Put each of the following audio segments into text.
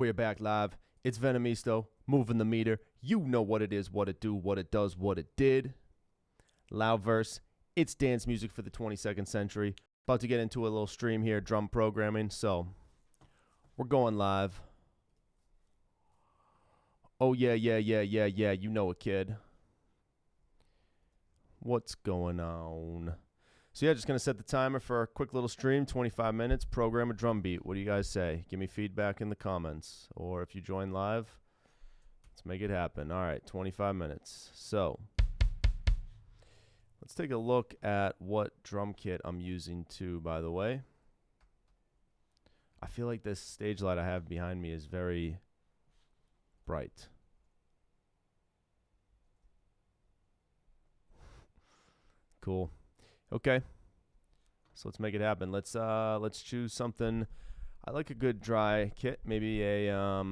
We're back live. It's Venomisto, moving the meter. You know what it is, what it do, what it does, what it did. Loud verse. It's dance music for the 22nd century. About to get into a little stream here, drum programming. So, we're going live. Oh, yeah. You know it, kid. What's going on? So, yeah, just going to set the timer for a quick little stream, 25 minutes, program a drum beat. What do you guys say? Give me feedback in the comments. Or if you join live, let's make it happen. All right, 25 minutes. So, let's take a look at what drum kit I'm using too, by the way. I feel like this stage light I have behind me is very bright. Cool. Okay. So let's make it happen. Let's choose something. I like a good dry kit, maybe a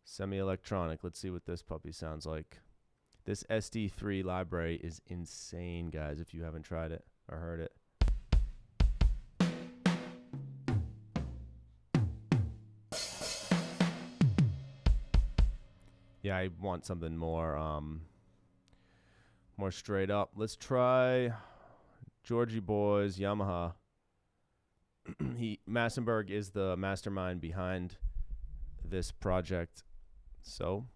semi-electronic. Let's see what this puppy sounds like. This SD3 library is insane, guys, if you haven't tried it or heard it. Yeah, I want something more more straight up. Let's try Georgie Boy's Yamaha. Massenberg is the mastermind behind this project. So,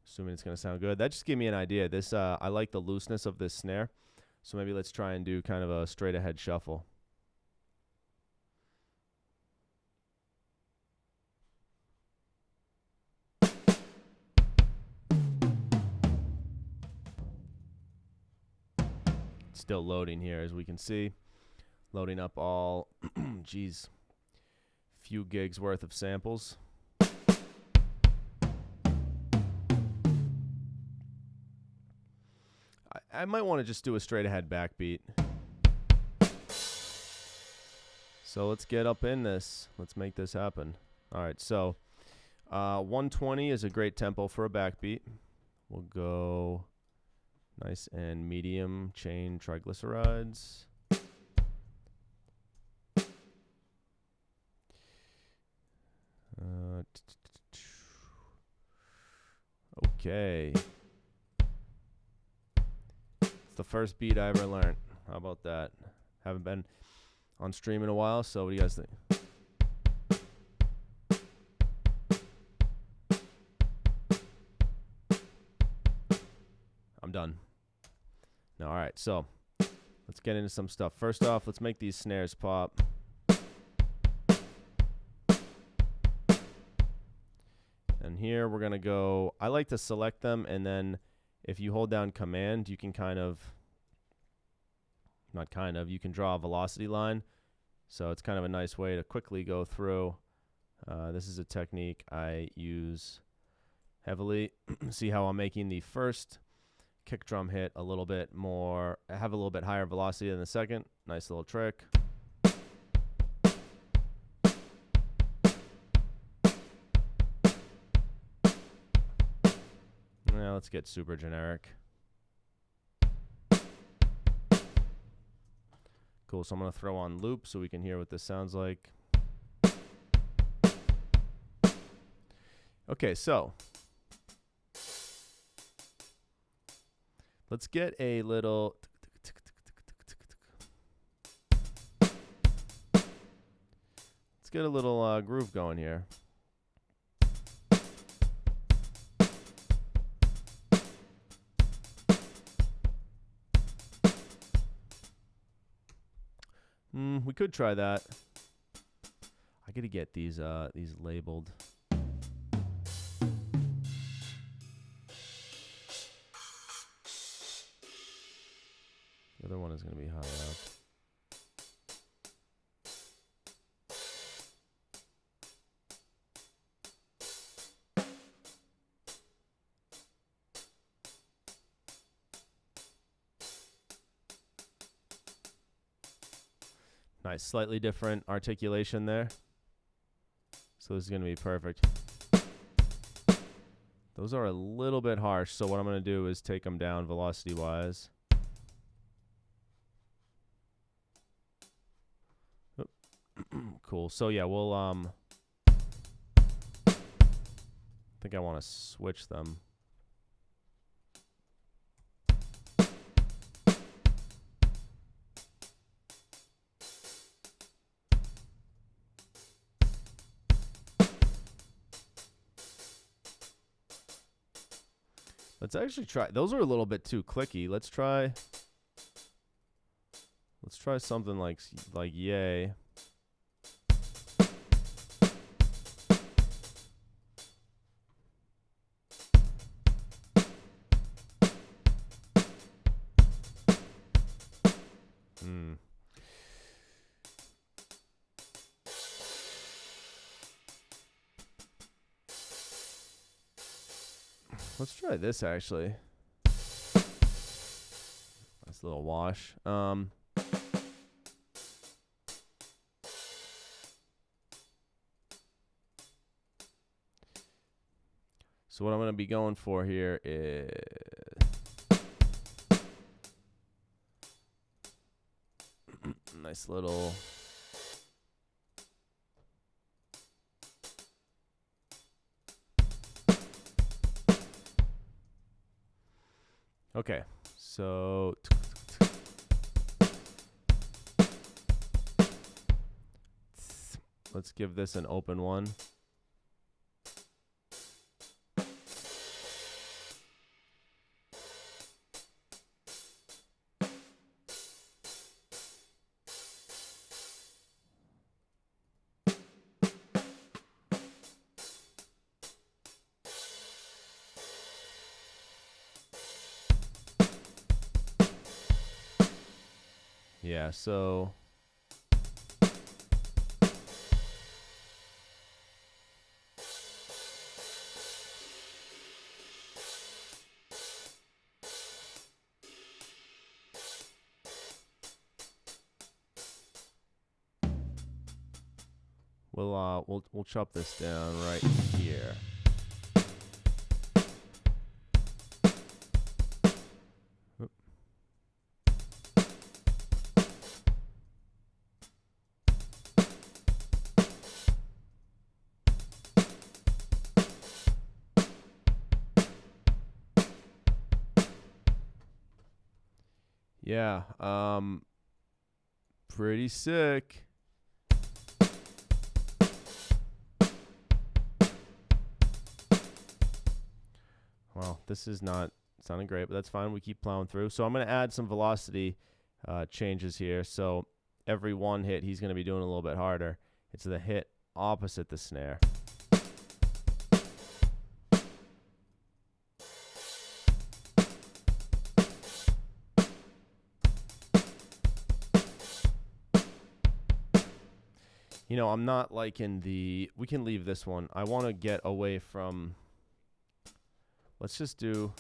assuming it's going to sound good. That just gave me an idea. This I like the looseness of this snare. So maybe let's try and do kind of a straight ahead shuffle. Still loading here, as we can see. Loading up all, geez, few gigs worth of samples. I might want to just do a straight ahead backbeat. So let's get up in this. Let's make this happen. All right, so 120 is a great tempo for a backbeat. We'll go nice and medium chain triglycerides. Okay. It's the first beat I ever learned. How about that? Haven't been on stream in a while, so what do you guys think? I'm done. No, all right, so let's get into some stuff. First off, let's make these snares pop. And here we're going to go, I like to select them, and then if you hold down command, you can you can draw a velocity line. So it's kind of a nice way to quickly go through. This is a technique I use heavily. See how I'm making the first kick drum hit a little bit more, have a little bit higher velocity than the second. Nice little trick. Now let's get super generic. Cool, so I'm going to throw on loop so we can hear what this sounds like. Okay, so let's get a little, groove going here. We could try that. I gotta get these labeled. The other one is gonna be high up. Nice, slightly different articulation there. So this is going to be perfect. Those are a little bit harsh, so what I'm going to do is take them down velocity-wise. cool. So yeah, we'll I think I want to switch them. Let's actually try. Those are a little bit too clicky. Let's try something like yay. Let's try this actually. Nice little wash. So what I'm going to be going for here is nice little okay. So let's give this an open one. Yeah, so we'll chop this down right here. Yeah, pretty sick. Well, this is not sounding great, but that's fine. We keep plowing through. So I'm going to add some velocity changes here. So every one hit, he's going to be doing a little bit harder. It's the hit opposite the snare. You know, I'm not liking the... We can leave this one. I want to get away from... Let's just do...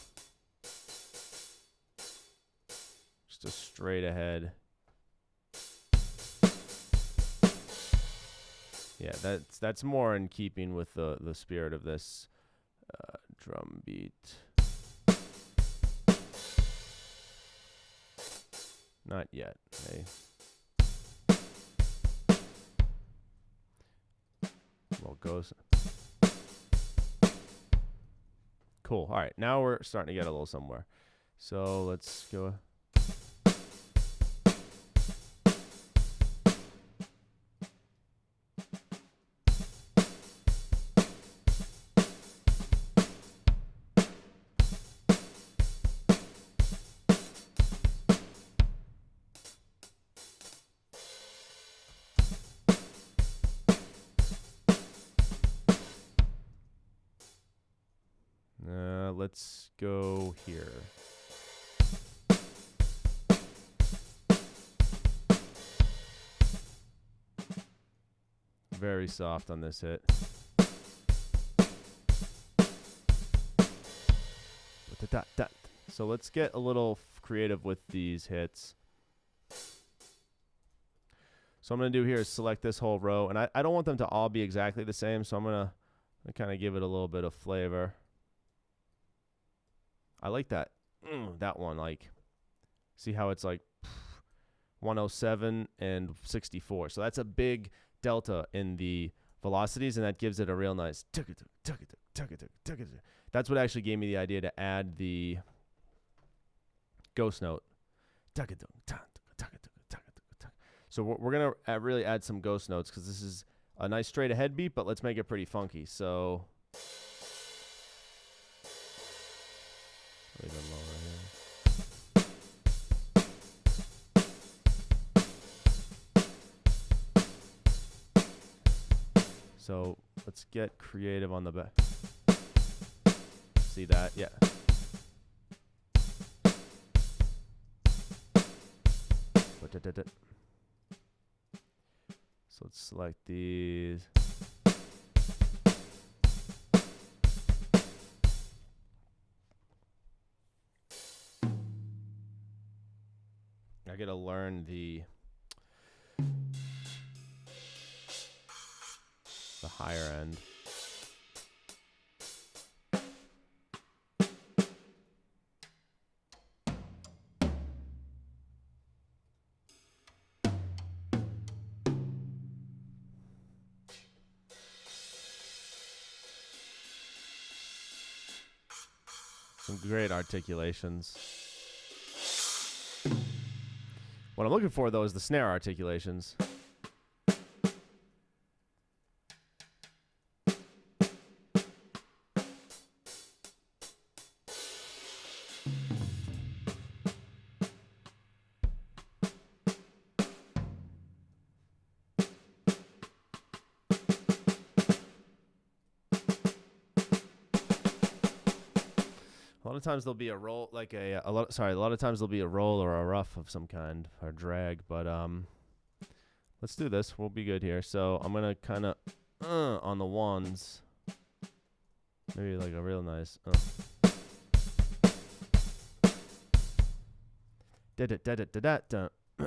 just a straight ahead. Yeah, that's more in keeping with the spirit of this drum beat. Not yet. Hey. Well, goes. Cool. All right, now we're starting to get a little somewhere. So let's go. Let's go here. Very soft on this hit. So let's get a little creative with these hits. So I'm going to do here is select this whole row. And I don't want them to all be exactly the same. So I'm going to kind of give it a little bit of flavor. I like that. That one, like, see how it's like 107 and 64. So that's a big delta in the velocities, and that gives it a real nice. That's what actually gave me the idea to add the ghost note. So we're going to really add some ghost notes because this is a nice straight ahead beat, but let's make it pretty funky. So leave it lower here. So let's get creative on the back. See that? Yeah. So let's select these. I gotta learn the higher end. Some great articulations. What I'm looking for, though, is the snare articulations. A lot of times there'll be a roll, like a lot of times there'll be a roll or a rough of some kind, or drag. But let's do this. We'll be good here. So I'm gonna kind of on the ones, maybe like a real nice.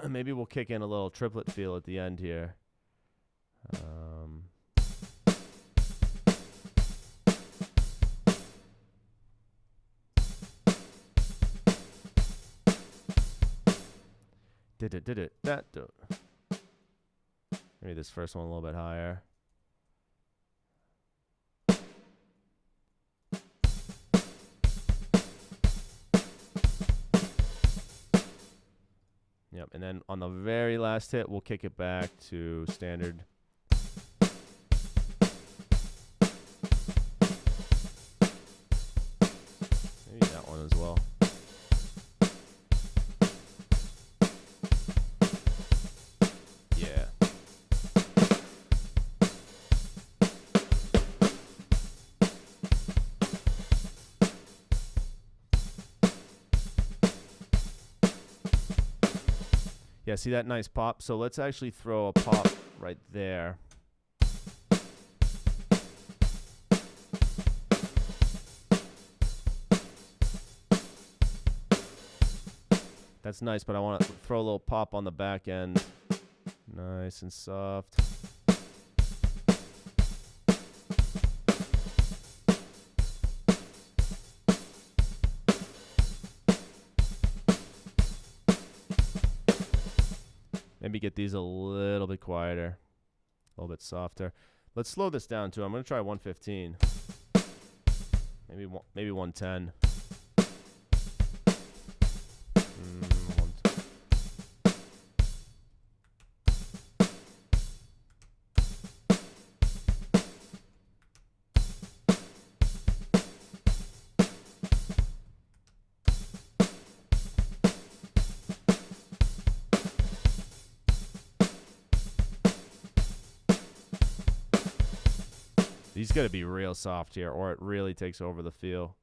Maybe we'll kick in a little triplet feel at the end here. Maybe this first one a little bit higher. Yep, and then on the very last hit, we'll kick it back to standard. Maybe that one as well. Yeah, see that nice pop? So let's actually throw a pop right there. That's nice, but I want to throw a little pop on the back end. Nice and soft. Maybe get these a little bit quieter, a little bit softer. Let's slow this down too. I'm going to try 115. Maybe 110. These got to be real soft here, or it really takes over the feel.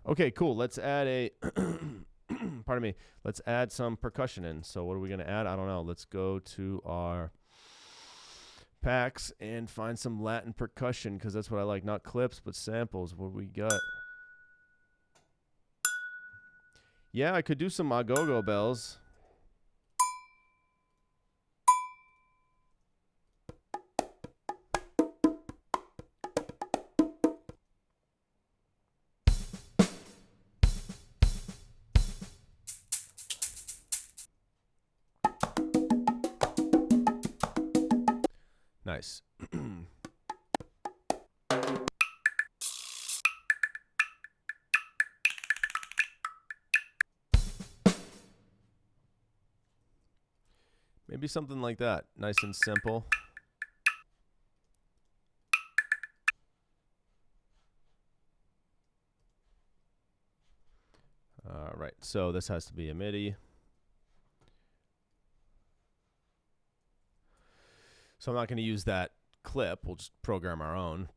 Okay, cool. Let's add a, pardon me, let's add some percussion in. So what are we going to add? I don't know. Let's go to our packs and find some Latin percussion, because that's what I like. Not clips, but samples. What we got? Yeah, I could do some agogo bells. Nice. Maybe something like that. Nice and simple. All right, so this has to be a MIDI. So I'm not going to use that clip. We'll just program our own.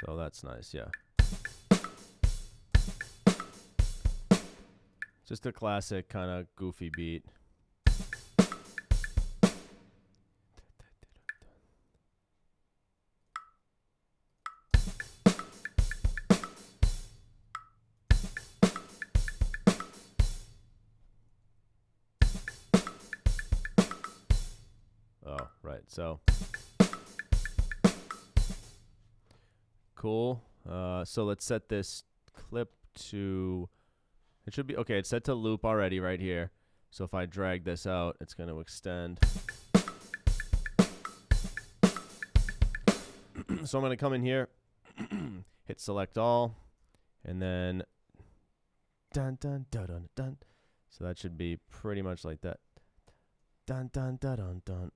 So that's nice, yeah. Just a classic kind of goofy beat. Oh, right. So cool. So let's set this clip to, it should be, okay, it's set to loop already right here. So if I drag this out, it's going to extend. So I'm going to come in here, hit select all, and then dun dun dun dun dun. So that should be pretty much like that. Dun dun dun dun dun.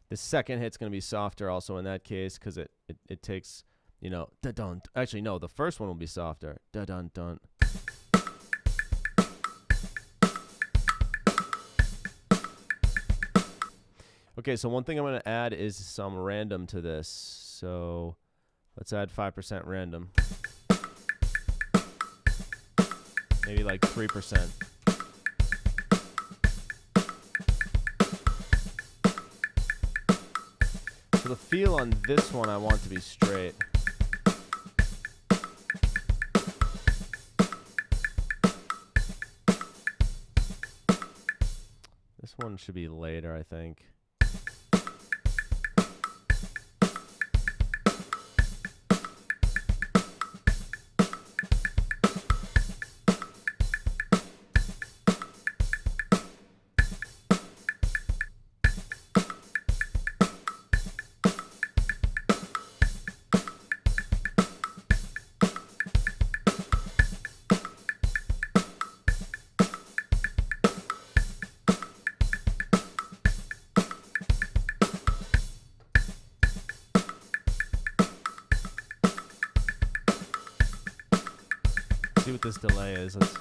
The second hit's going to be softer also in that case, because it takes, you know, da-dun. Actually, no, the first one will be softer. Da-dun-dun. Okay, so one thing I'm going to add is some random to this. So let's add 5% random. Maybe like 3%. So the feel on this one I want to be straight. This one should be later, I think. See what this delay is. Let's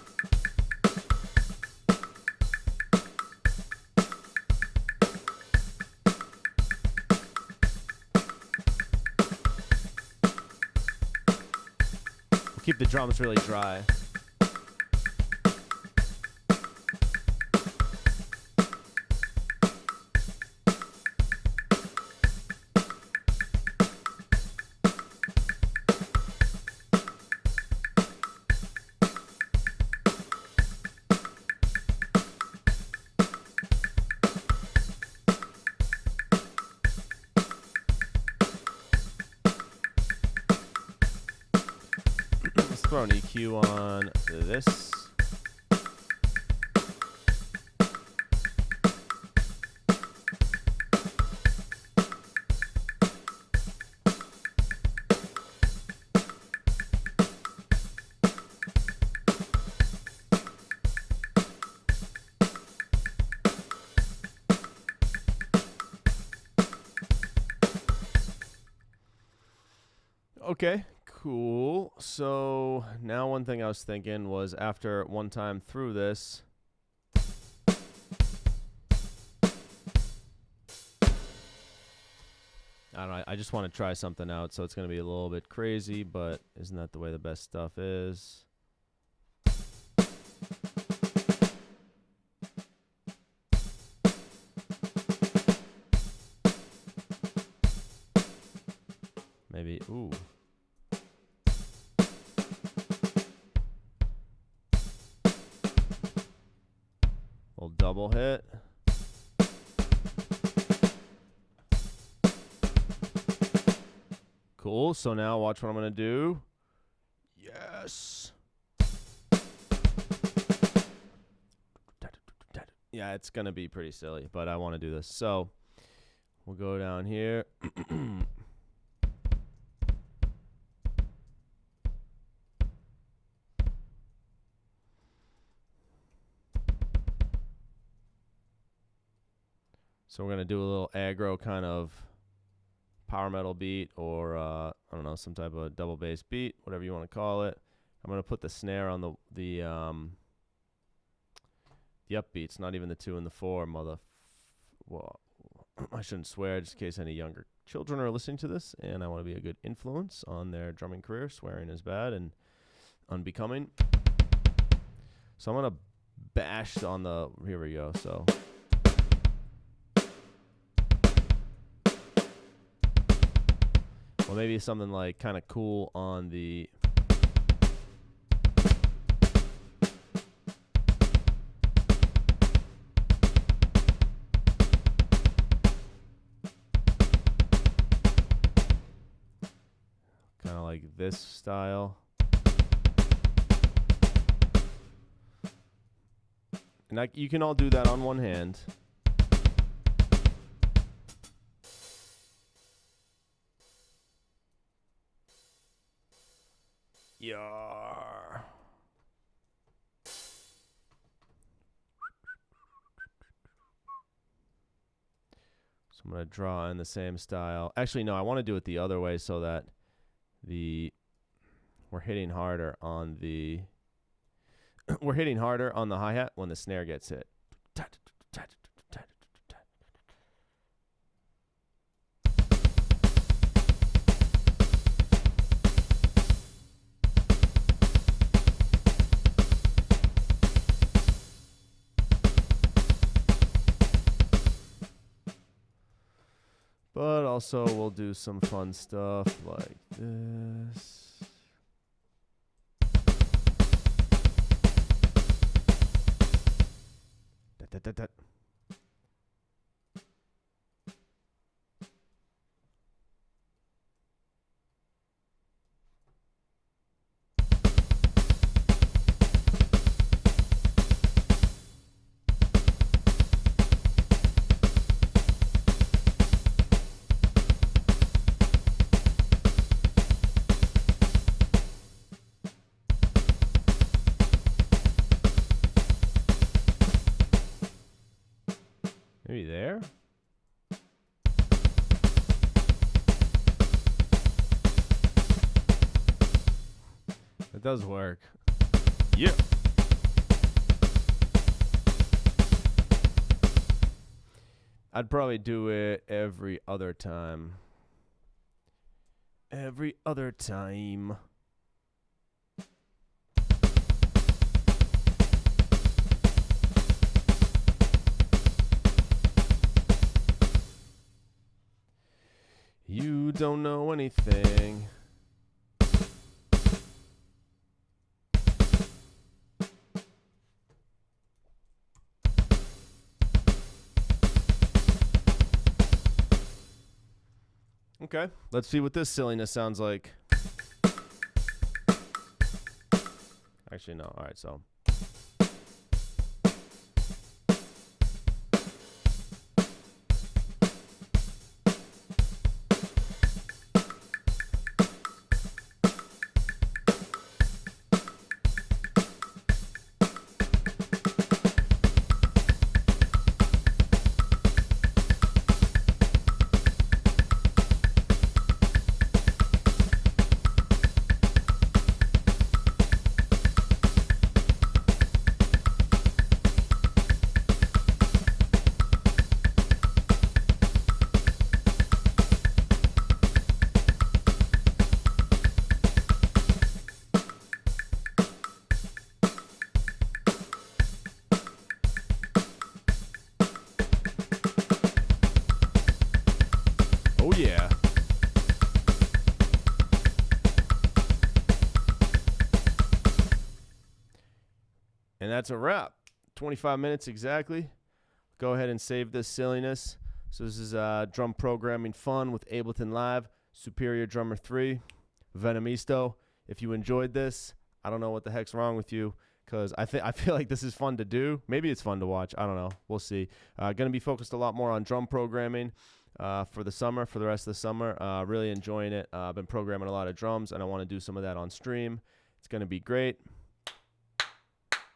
keep the drums really dry. Throw an EQ on this. Okay, Cool. So now one thing I was thinking was after one time through this, I don't know, I just want to try something out, so it's going to be a little bit crazy, but isn't that the way the best stuff is? Maybe, ooh. Little double hit. Cool. So now watch what I'm going to do. Yes. Yeah, it's going to be pretty silly, but I want to do this. So we'll go down here. So we're going to do a little aggro kind of power metal beat, or I don't know, some type of double bass beat, whatever you want to call it. I'm going to put the snare on the upbeats, not even the 2 and the 4, well, I shouldn't swear just in case any younger children are listening to this, and I want to be a good influence on their drumming career. Swearing is bad and unbecoming. So I'm going to bash on the, here we go, so. Well, maybe something like kind of cool on the kind of like this style. And you can all do that on one hand. Yar. So I'm going to draw in the same style. Actually, no, I want to do it the other way so that we're hitting harder on the hi-hat when the snare gets hit. But also we'll do some fun stuff like this. Da. Maybe there? It does work. Yeah. I'd probably do it every other time. Every other time. You don't know anything. Okay, let's see what this silliness sounds like. Actually, no. All right, so. And that's a wrap. 25 minutes exactly. Go ahead and save this silliness. So this is drum programming fun with Ableton Live, Superior Drummer 3, Venomisto. If you enjoyed this, I don't know what the heck's wrong with you, because I feel like this is fun to do. Maybe it's fun to watch. I don't know. We'll see. Going to be focused a lot more on drum programming for the summer, for the rest of the summer. Really enjoying it. I've been programming a lot of drums, and I want to do some of that on stream. It's going to be great.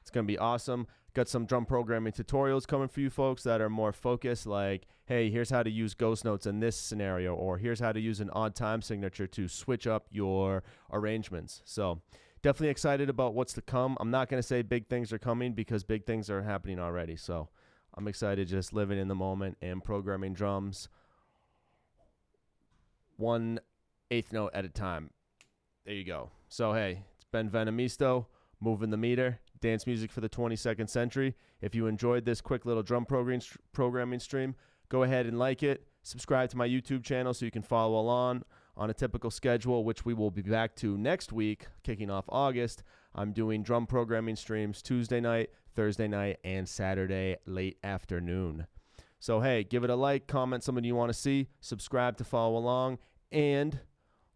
It's going to be awesome. Got some drum programming tutorials coming for you folks that are more focused, like, hey, here's how to use ghost notes in this scenario, or here's how to use an odd time signature to switch up your arrangements. So definitely excited about what's to come. I'm not going to say big things are coming because big things are happening already. So I'm excited just living in the moment and programming drums 1/8 note at a time. There you go. So, hey, it's been Venomisto, moving the meter. Dance music for the 22nd century. If you enjoyed this quick little drum programming stream, go ahead and like it. Subscribe to my YouTube channel so you can follow along on a typical schedule, which we will be back to next week, kicking off August. I'm doing drum programming streams Tuesday night, Thursday night, and Saturday late afternoon. So, hey, give it a like, comment something you want to see, subscribe to follow along, and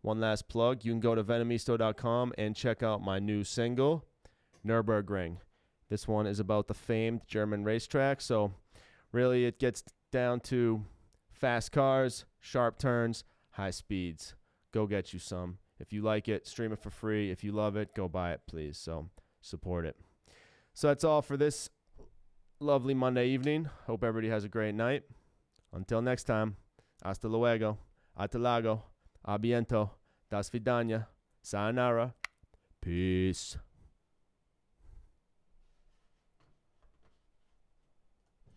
one last plug, you can go to venomisto.com and check out my new single, Nürburgring. This one is about the famed German racetrack, so really it gets down to fast cars, sharp turns, high speeds. Go get you some. If you like it, stream it for free. If you love it, go buy it, please. So support it. So that's all for this lovely Monday evening. Hope everybody has a great night. Until next time, hasta luego, atalago, abiento, das vidania, sayonara, peace.